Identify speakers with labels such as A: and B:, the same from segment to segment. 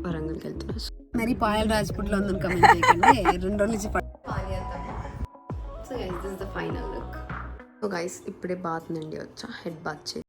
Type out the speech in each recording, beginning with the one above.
A: వరంగల్కి వెళ్తున్నా.
B: మరి పాయల్ రాజ్పూట్లో ఉందని కమెంట్ చేయకండి. 2 రోజుల నుంచి
A: so guys this is the final look. So guys ఇప్పుడే బాత్ నుండి వచ్చా, హెడ్ బాత్ చేసి.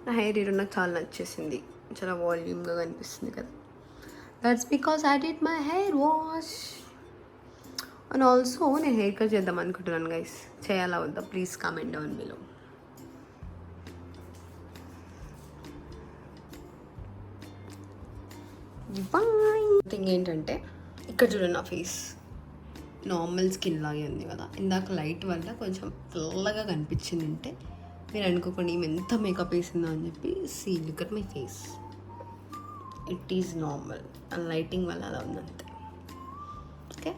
A: నా హెయిర్ ఈరోజు నాకు చాలా నచ్చేసింది, చాలా వాల్యూమ్గా కనిపిస్తుంది కదా. That's because I did my hair wash. And also నేను హెయిర్ కట్ చేద్దాం అనుకుంటున్నాను గైస్. చేయాలా వద్దా? Please comment down below. Bye. Thing ఏంటంటే ఇక్కడ చూడండి, నా ఫేస్ నార్మల్ స్కిన్ లాగే ఉంది కదా. ఇందాక లైట్ వల్ల కొంచెం తెల్లగా కనిపించింది. అంటే మీరు అనుకోకండి ఈమె ఎంత మేకప్ వేసిందో అని చెప్పి. See look at my face, it is normal. ఆ లైటింగ్ వల్ల అలా ఉందంతే. ఓకే,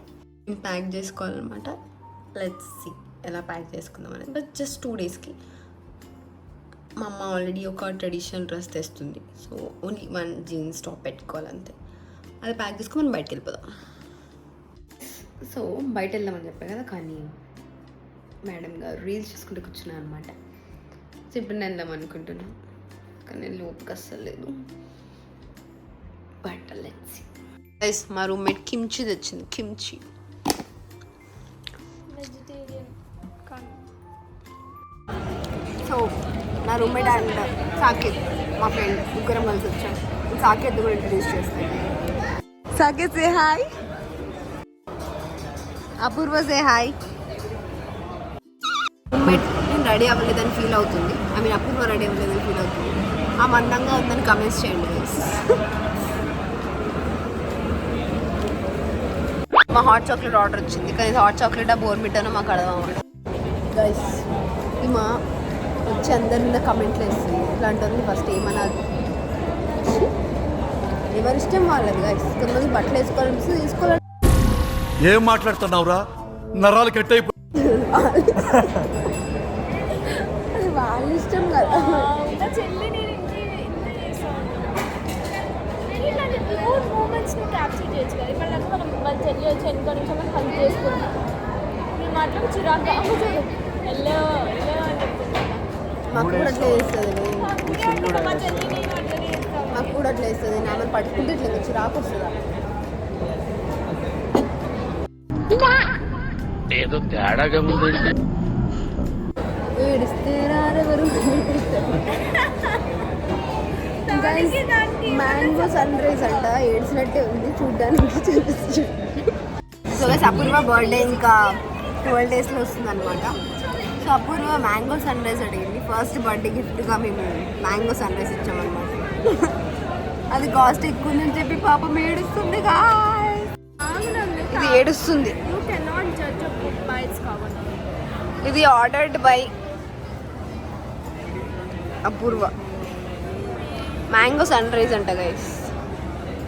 A: మేము ప్యాక్ చేసుకోవాలన్నమాట. లెట్స్ సీ ఎలా ప్యాక్ చేసుకుందాం అనేది. బట్ జస్ట్ 2 డేస్కి మా అమ్మ ఆల్రెడీ ఒక ట్రెడిషనల్ డ్రెస్ తెస్తుంది. సో ఓన్లీ 1 జీన్స్ టాప్ పెట్టుకోవాలంతే. అది ప్యాక్ చేసుకుని మనం బయటకు వెళ్ళిపోదాం. సో బయట వెళ్దామని చెప్పాను కదా, కానీ మేడం గారు రీల్స్ చూసుకుంటూ కూర్చున్నాను అనమాట. సో ఇప్పుడు నేను వెళ్దాం అనుకుంటున్నాను, కానీ లోపుకి అస్సలు లేదు. బట్ లెట్స్ గైస్, మా రూమ్మేట్ కిమ్చి తెచ్చింది. Kimchi
C: vegetarian.
B: సో నా రూమ్మేట్ అండ్ సాకేత్ మా ఫ్రెండ్ ముగ్గురం కలిసి వచ్చాం. సాకేత్ కూడా ఇంట్రడ్యూస్ చేస్తాను. Saketh say hi. Apoorva say hi. Roommate నేను రెడీ అవ్వలేదని ఫీల్ అవుతుంది. ఐ మీన్ అపూర్వ రెడీ అవ్వలేదని ఫీల్ అవుతుంది. ఆ మందంగా ఉందని కమెంట్స్ చేయండి గైస్. మా హాట్ చాక్లెట్ ఆర్డర్ వచ్చింది, కానీ హాట్ చాక్లెట్ బోర్మిటానో మాకు అడదాం గైస్. మా వచ్చి అందరి మీద కమెంట్లు వేస్తుంది. ఇట్లాంటి ఫస్ట్ ఏమన్నది ఎవరిష్టం వాళ్ళది గైస్. కొంతమంది బట్టలు వేసుకోవాలనిపిస్తుంది, తీసుకోవాలి.
C: ఏం మాట్లాడుతున్నావురా? నరాలు కట్టయిపో.
B: అది వాళ్ళ ఇష్టం కదా.
D: చెల్లి నేను ఇంత చేసాను. మూమెంట్స్ని క్యాప్చర్ చేయొచ్చు కదా. ఇప్పుడు నాకు మన చెల్లి వచ్చి వెనుక నుంచి మనం హెల్ప్ చేసుకుంటాం. నేను మాత్రం చిరాకు ఎల్లో ఎల్లో అని చెప్తున్నాను.
B: మాకు కూడా అట్లా చేస్తుంది.
D: మా చెల్లి నేను అట్లనే చేస్తాను.
B: మాకు కూడా అట్లా వేస్తుంది. ఆమె పట్టుకుంటే ఇట్లా చిరాకు వస్తుందా?
E: ఏదో తేడాగా ఉంది.
B: ఏడిస్తే రారెవరు. మ్యాంగో సన్ రైజ్ అంట, ఏడ్చినట్టే ఉంది చూడ్డానికి. చూపిస్తుంది. సో అపూర్వ బర్త్డే ఇంకా 12 daysలో వస్తుంది అనమాట. సో అపూర్వ మ్యాంగో సన్ రైజ్ అడిగింది. ఫస్ట్ బర్త్డే గిఫ్ట్గా మేము మ్యాంగో సన్ రైజ్ ఇచ్చామన్నమాట. అది కాస్ట్ ఎక్కువ ఉందని చెప్పి పాపం ఏడుస్తుంది. ఇది ఏడుస్తుంది.
D: You cannot judge a book by its cover.
B: ఇది ordered by Apoorva. Mango sun rise అంట గైస్.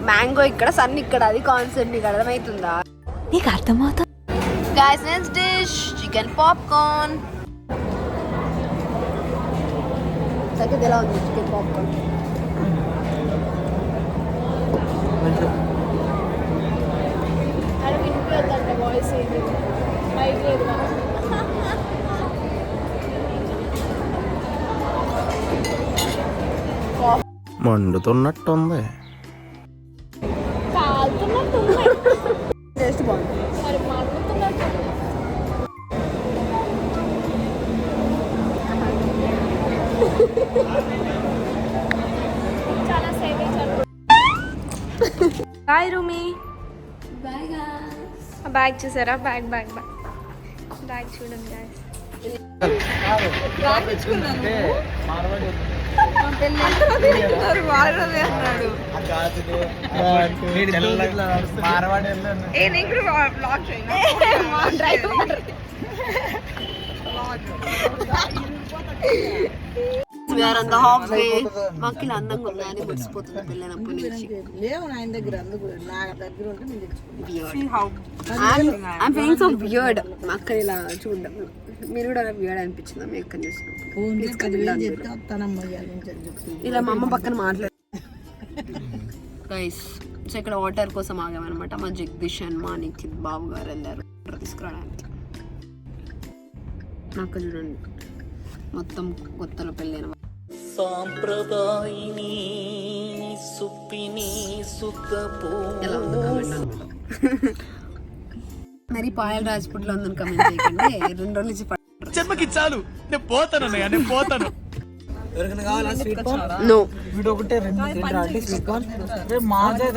B: మ్యాంగో ఇక్కడ, సన్ ఇక్కడ. అది కాన్సెప్ట్ నీకు అర్థమవుతుందా?
A: నీకు అర్థమవుతా?
B: Guys next dish chicken popcorn. సరిగ్గా ఎలా ఉంది చికెన్ పాప్కార్న్?
D: అది వినిపిస్తుందంట వాయిస్. ఏది మైక్ లేదు కదా.
E: మండుతున్నట్టుంది.
D: కాలుతున్నట్టు
B: టేస్ట్ బాగుంది.
D: మరి మండుతున్నట్టు. చాలా సేవింగ్స్ అనుకో. Bye roomie.
B: Bye guys.
D: Bag చూసారా? బ్యాగ్ బ్యాగ్ బ్యాగ్ బ్యాగ్ చూడండి గాయ్స్.
B: మాకు ఇలా అందంగా ఉన్నా అని మురిసిపోతుంది పిల్లనప్పటి నుంచి. ఐమ్ ఫీలింగ్ సో వియర్డ్ మా అక్క ఇలా చూడడం. మీరు కూడా అలా వియర్డ్ అనిపించిందా మీ అక్కని చూసినప్పుడు? ఇలా మా అమ్మ పక్కన మాట్లాడు గైస్. సో ఇక్కడ వాటర్ కోసం ఆగామన్నమాట. మా జగదీష్ అండ్ మా నిఖిత్ బాబు గారు వెళ్ళారు తీసుకురావడానికి. మా అక్క చూడండి మొత్తం కొత్తలో పెళ్ళైన
E: సాంప్రదాయిని సుప్పిని సుతపో.
B: ఎలా ఉందో కమెంట్ అనమాట. మరి పాయల్ రాజ్పూట్లో ఉందని కమెంట్ చేయకండి. 2 రోజుల నుంచి
C: జన్మకి చాలు, నేను పోతాను అన్నయ్య, నేను పోతాను.
B: నో
F: వీడు ఒకటే రెండు స్వీట్ కార్న్ మాదే